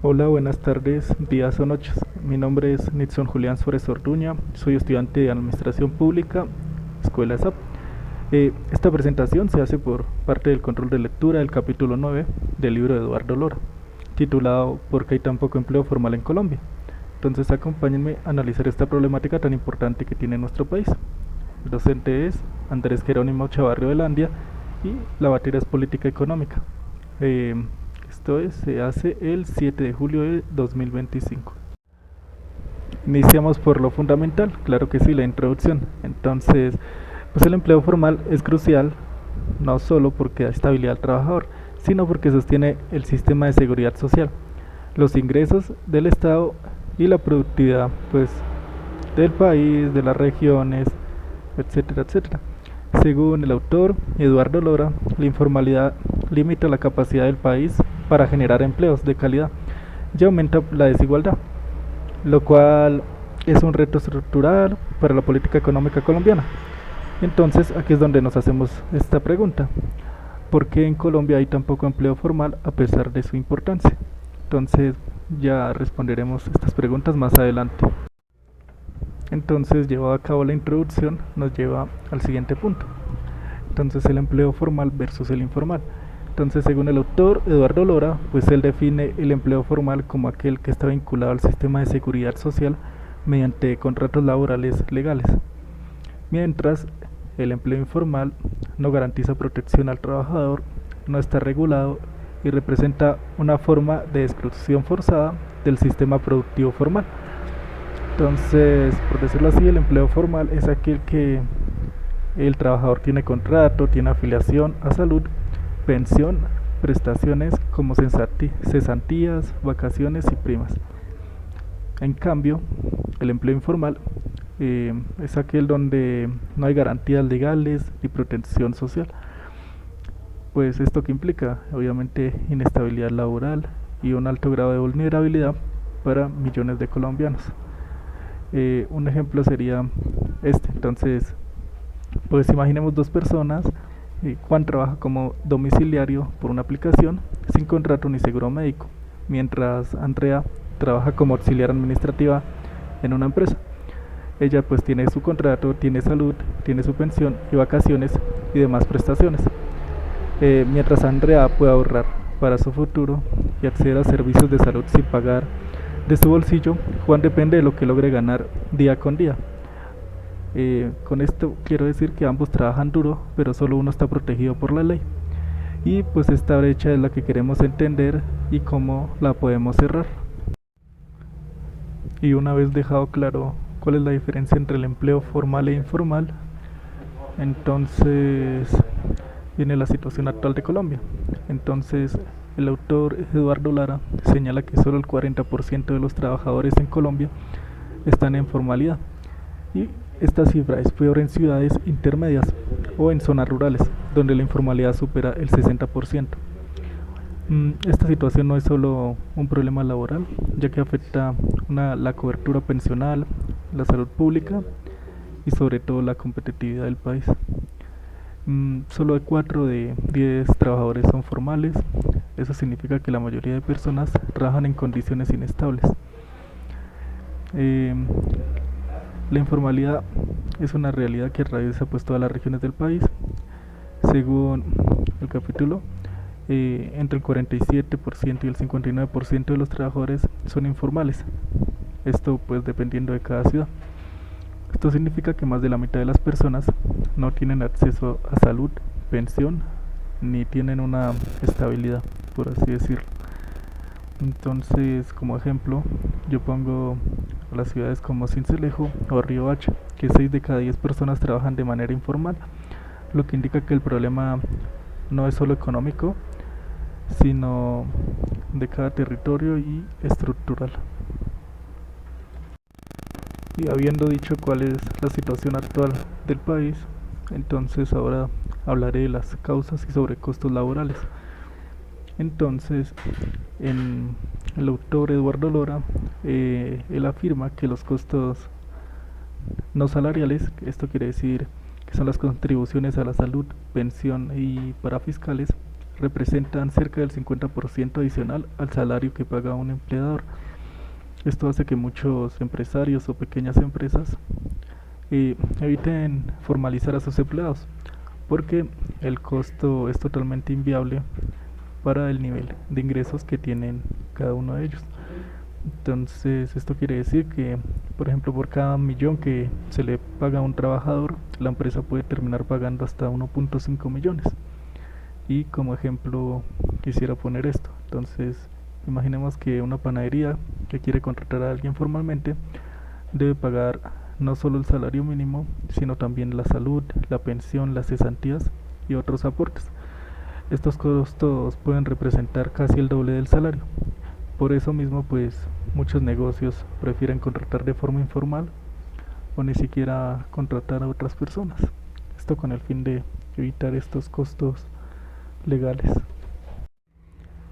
Hola, buenas tardes, días o noches. Mi nombre es Nixon Julián Suárez Orduña, soy estudiante de Administración Pública, Escuela SAP. Esta presentación se hace por parte del control de lectura del capítulo 9 del libro de Eduardo Lora, titulado ¿Por qué hay tan poco empleo formal en Colombia? Entonces acompáñenme a analizar esta problemática tan importante que tiene nuestro país. El docente es Andrés Jerónimo Chavarrio Velandia y la materia es política económica. Eh, se hace el 7 de julio de 2025. Iniciamos por lo fundamental, claro que sí, la introducción. Entonces, pues el empleo formal es crucial no solo porque da estabilidad al trabajador, sino porque sostiene el sistema de seguridad social, los ingresos del Estado y la productividad pues del país, de las regiones, etcétera, etcétera. Según el autor Eduardo Lora, la informalidad limita la capacidad del país para generar empleos de calidad y aumenta la desigualdad, lo cual es un reto estructural para la política económica colombiana. Entonces, aquí es donde nos hacemos esta pregunta: ¿por qué en Colombia hay tan poco empleo formal a pesar de su importancia? Entonces, ya responderemos estas preguntas más adelante. Entonces, llevado a cabo la introducción, nos lleva al siguiente punto. Entonces, el empleo formal versus el informal. Entonces, según el autor Eduardo Lora, pues él define el empleo formal como aquel que está vinculado al sistema de seguridad social mediante contratos laborales legales, mientras el empleo informal no garantiza protección al trabajador, no está regulado y representa una forma de exclusión forzada del sistema productivo formal. Entonces, por decirlo así, el empleo formal es aquel que el trabajador tiene contrato, tiene afiliación a salud, pensión, prestaciones como cesantías, vacaciones y primas. En cambio, el empleo informal es aquel donde no hay garantías legales ni protección social. Pues esto que implica, obviamente, inestabilidad laboral y un alto grado de vulnerabilidad para millones de colombianos. Un ejemplo sería este. Entonces, pues imaginemos dos personas. Juan trabaja como domiciliario por una aplicación sin contrato ni seguro médico, mientras Andrea trabaja como auxiliar administrativa en una empresa. Ella pues tiene su contrato, tiene salud, tiene su pensión y vacaciones y demás prestaciones. Mientras Andrea puede ahorrar para su futuro y acceder a servicios de salud sin pagar de su bolsillo, Juan depende de lo que logre ganar día con día. Con esto quiero decir que ambos trabajan duro, pero solo uno está protegido por la ley. Y pues esta brecha es la que queremos entender y cómo la podemos cerrar. Y una vez dejado claro cuál es la diferencia entre el empleo formal e informal, entonces viene la situación actual de Colombia. Entonces, el autor Eduardo Lara señala que solo el 40% de los trabajadores en Colombia están en formalidad. Y esta cifra es peor en ciudades intermedias o en zonas rurales, donde la informalidad supera el 60%. Esta situación no es solo un problema laboral, ya que afecta la cobertura pensional, la salud pública y sobre todo la competitividad del país. Solo 4 de 10 trabajadores son formales. Eso significa que la mayoría de personas trabajan en condiciones inestables. Eh, la informalidad es una realidad que atraviesa pues todas las regiones del país. Según el capítulo, entre el 47% y el 59% de los trabajadores son informales. Esto pues dependiendo de cada ciudad. Esto significa que más de la mitad de las personas no tienen acceso a salud, pensión, ni tienen una estabilidad, por así decirlo. Entonces, como ejemplo, yo pongo a las ciudades como Sincelejo o Riohacha, que 6 de cada 10 personas trabajan de manera informal, lo que indica que el problema no es solo económico, sino de cada territorio y estructural. Y habiendo dicho cuál es la situación actual del país, entonces ahora hablaré de las causas y sobrecostos laborales. Entonces, en el autor Eduardo Lora, él afirma que los costos no salariales, esto quiere decir que son las contribuciones a la salud, pensión y parafiscales, representan cerca del 50% adicional al salario que paga un empleador. Esto hace que muchos empresarios o pequeñas empresas eviten formalizar a sus empleados, porque el costo es totalmente inviable para el nivel de ingresos que tienen cada uno de ellos. Entonces, esto quiere decir que, por ejemplo, por cada millón que se le paga a un trabajador, la empresa puede terminar pagando hasta 1.5 millones. Y como ejemplo, quisiera poner esto. Entonces, imaginemos que una panadería que quiere contratar a alguien formalmente debe pagar no solo el salario mínimo, sino también la salud, la pensión, las cesantías y otros aportes. Estos costos pueden representar casi el doble del salario. Por eso mismo, pues muchos negocios prefieren contratar de forma informal o ni siquiera contratar a otras personas. Esto con el fin de evitar estos costos legales.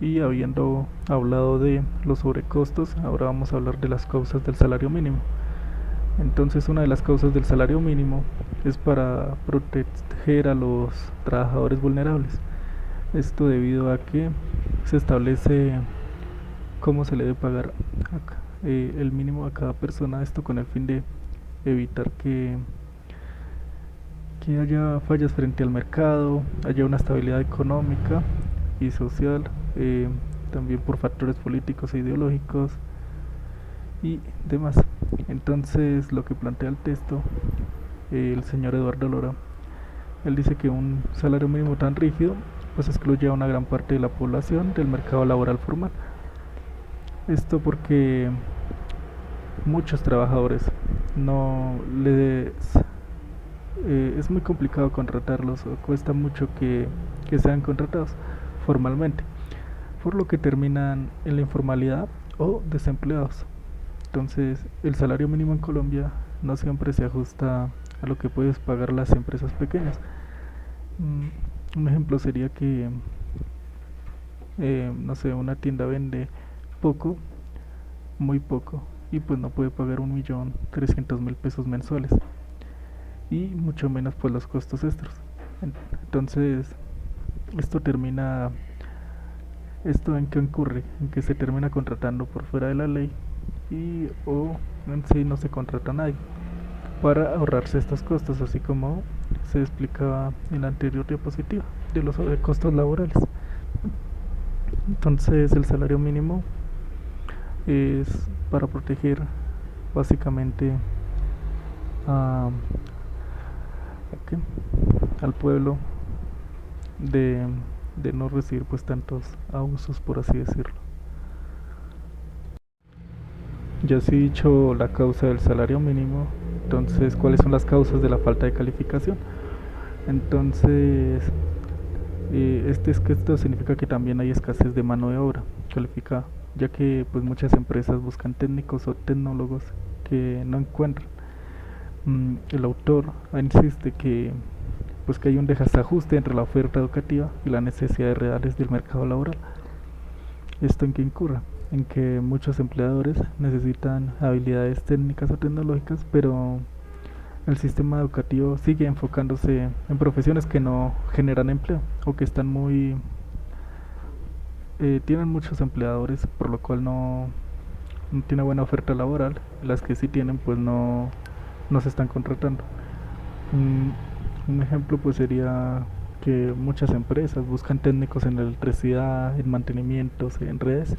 Y habiendo hablado de los sobrecostos, ahora vamos a hablar de las causas del salario mínimo. Entonces, una de las causas del salario mínimo es para proteger a los trabajadores vulnerables. Esto debido a que se establece cómo se le debe pagar el mínimo a cada persona, esto con el fin de evitar que haya fallas frente al mercado, haya una estabilidad económica y social, también por factores políticos e ideológicos y demás. Entonces, lo que plantea el texto, el señor Eduardo Lora, él dice que un salario mínimo tan rígido pues excluye a una gran parte de la población del mercado laboral formal. Esto porque muchos trabajadores no les es muy complicado contratarlos o cuesta mucho que sean contratados formalmente, por lo que terminan en la informalidad o desempleados. Entonces, el salario mínimo en Colombia no siempre se ajusta a lo que puedes pagar las empresas pequeñas. Un ejemplo sería que, no sé, una tienda vende poco, muy poco, y pues no puede pagar 1.300.000 pesos mensuales, y mucho menos pues los costos extras. Entonces, esto termina, esto en qué ocurre, en que se termina contratando por fuera de la ley y o en sí no se contrata a nadie para ahorrarse estos costos, así como se explicaba en la anterior diapositiva de los costos laborales. Entonces, el salario mínimo es para proteger básicamente a, al pueblo de, de no recibir pues tantos abusos, por así decirlo. Ya se ha dicho la causa del salario mínimo, entonces, ¿cuáles son las causas de la falta de calificación? Entonces, es que esto significa que también hay escasez de mano de obra calificada, ya que pues muchas empresas buscan técnicos o tecnólogos que no encuentran. El autor insiste que pues que hay un desajuste entre la oferta educativa y las necesidades reales del mercado laboral. ¿Esto en qué incurre? En que muchos empleadores necesitan habilidades técnicas o tecnológicas, pero el sistema educativo sigue enfocándose en profesiones que no generan empleo o que están muy tienen muchos empleadores, por lo cual no tiene buena oferta laboral. Las que sí tienen pues no se están contratando. Un ejemplo pues sería que muchas empresas buscan técnicos en electricidad, en mantenimientos, en redes,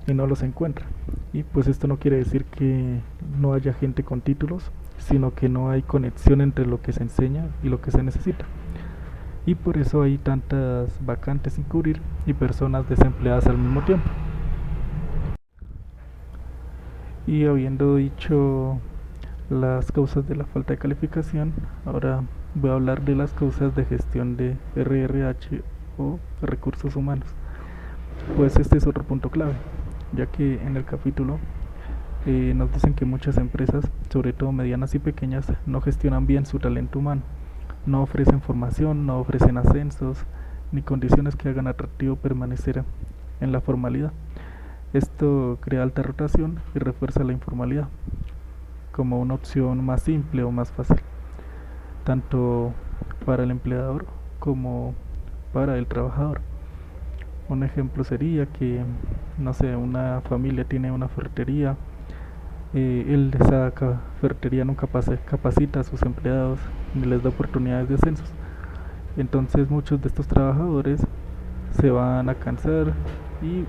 y no los encuentran. Y pues esto no quiere decir que no haya gente con títulos, sino que no hay conexión entre lo que se enseña y lo que se necesita. Y por eso hay tantas vacantes sin cubrir y personas desempleadas al mismo tiempo. Y habiendo dicho las causas de la falta de calificación, ahora voy a hablar de las causas de gestión de RRH o recursos humanos. Pues este es otro punto clave, ya que en el capítulo nos dicen que muchas empresas, sobre todo medianas y pequeñas, no gestionan bien su talento humano, no ofrecen formación, no ofrecen ascensos, ni condiciones que hagan atractivo permanecer en la formalidad. Esto crea alta rotación y refuerza la informalidad como una opción más simple o más fácil, tanto para el empleador como para el trabajador. Un ejemplo sería que, no sé, una familia tiene una ferretería, esa ferretería nunca capacita a sus empleados ni les da oportunidades de ascensos. Entonces muchos de estos trabajadores se van a cansar y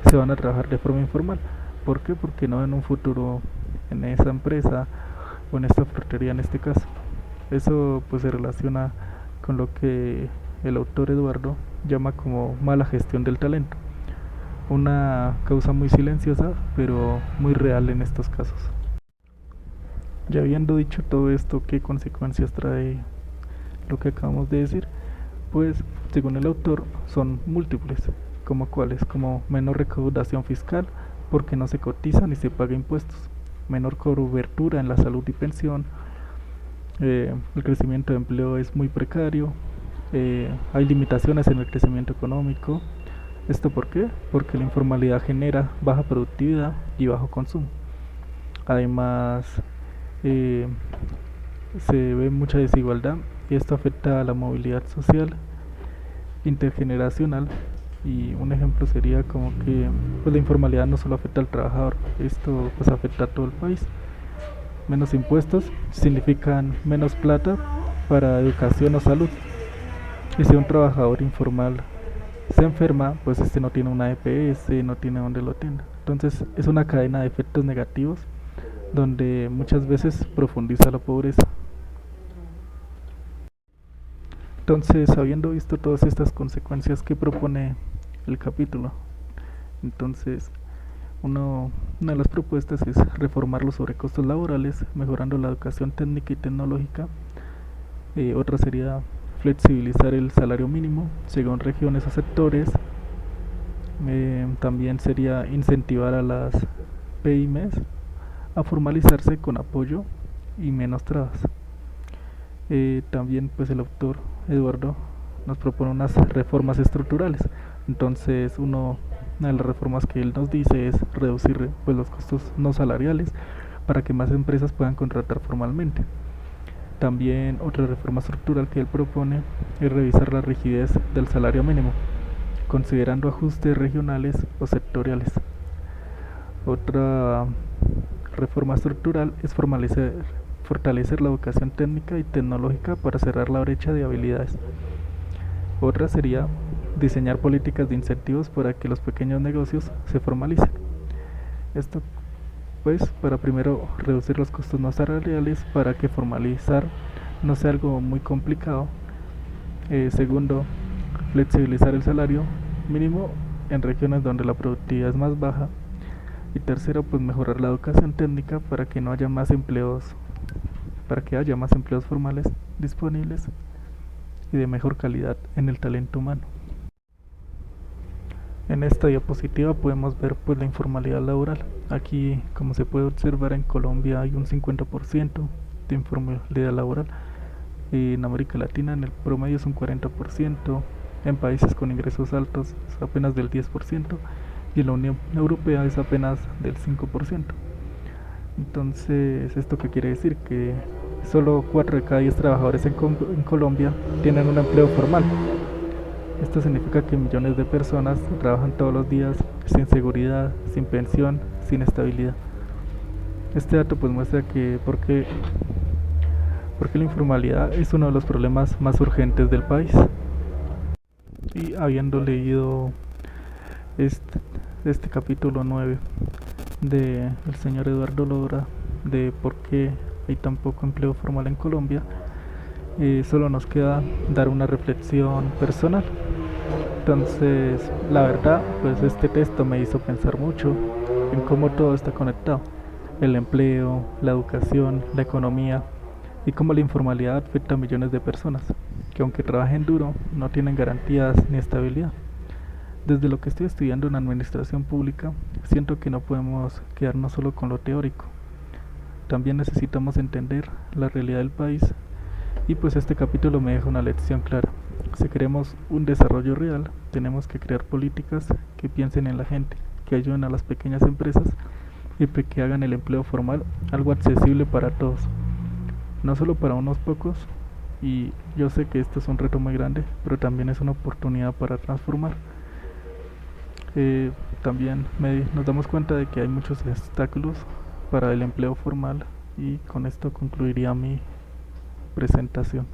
se van a trabajar de forma informal. ¿Por qué? Porque no ven un futuro en esa empresa o en esta ferretería en este caso. Eso pues se relaciona con lo que el autor Eduardo llama como mala gestión del talento. Una causa muy silenciosa pero muy real en estos casos. Ya habiendo dicho todo esto, ¿qué consecuencias trae lo que acabamos de decir? Pues, según el autor, son múltiples, como cuáles, como menor recaudación fiscal, porque no se cotiza ni se paga impuestos, menor cobertura en la salud y pensión, el crecimiento de empleo es muy precario, hay limitaciones en el crecimiento económico. ¿Esto por qué? Porque la informalidad genera baja productividad y bajo consumo. Además, eh, se ve mucha desigualdad y esto afecta a la movilidad social intergeneracional. Y un ejemplo sería como que pues la informalidad no solo afecta al trabajador, esto pues afecta a todo el país. Menos impuestos significan menos plata para educación o salud. Y si un trabajador informal se enferma, pues este no tiene una EPS, no tiene donde lo atienda. Entonces es una cadena de efectos negativos donde muchas veces profundiza la pobreza. Entonces, habiendo visto todas estas consecuencias que propone el capítulo, entonces una de las propuestas es reformar los sobrecostos laborales, mejorando la educación técnica y tecnológica. Otra sería flexibilizar el salario mínimo según regiones o sectores. También sería incentivar a las pymes a formalizarse con apoyo y menos trabas. También pues el autor Eduardo nos propone unas reformas estructurales. Entonces una de las reformas que él nos dice es reducir pues los costos no salariales para que más empresas puedan contratar formalmente. También otra reforma estructural que él propone es revisar la rigidez del salario mínimo, considerando ajustes regionales o sectoriales. Otra reforma estructural es fortalecer la educación técnica y tecnológica para cerrar la brecha de habilidades. Otra sería diseñar políticas de incentivos para que los pequeños negocios se formalicen. Esto pues para primero reducir los costos no salariales para que formalizar no sea algo muy complicado. Segundo, flexibilizar el salario mínimo en regiones donde la productividad es más baja. Y tercero, pues mejorar la educación técnica para que no haya más empleos, para que haya más empleos formales disponibles y de mejor calidad en el talento humano. En esta diapositiva podemos ver pues la informalidad laboral. Aquí, como se puede observar, en Colombia hay un 50% de informalidad laboral. En América Latina en el promedio es un 40%, en países con ingresos altos es apenas del 10% y en la Unión Europea es apenas del 5%. Entonces, ¿esto qué quiere decir? Que solo 4 de cada 10 trabajadores en Colombia tienen un empleo formal. Esto significa que millones de personas trabajan todos los días sin seguridad, sin pensión, sin estabilidad. Este dato pues muestra que porque la informalidad es uno de los problemas más urgentes del país. Y habiendo leído este capítulo 9 de el señor Eduardo Lora de por qué hay tan poco empleo formal en Colombia, solo nos queda dar una reflexión personal. Entonces, la verdad, pues este texto me hizo pensar mucho en cómo todo está conectado: el empleo, la educación, la economía, y cómo la informalidad afecta a millones de personas que, aunque trabajen duro, no tienen garantías ni estabilidad. Desde lo que estoy estudiando en administración pública, siento que no podemos quedarnos solo con lo teórico. También necesitamos entender la realidad del país, y pues este capítulo me deja una lección clara. Si queremos un desarrollo real, tenemos que crear políticas que piensen en la gente, que ayuden a las pequeñas empresas y que hagan el empleo formal algo accesible para todos, no solo para unos pocos, Y yo sé que esto es un reto muy grande, pero también es una oportunidad para transformar. También nos damos cuenta de que hay muchos obstáculos para el empleo formal y con esto concluiría mi presentación.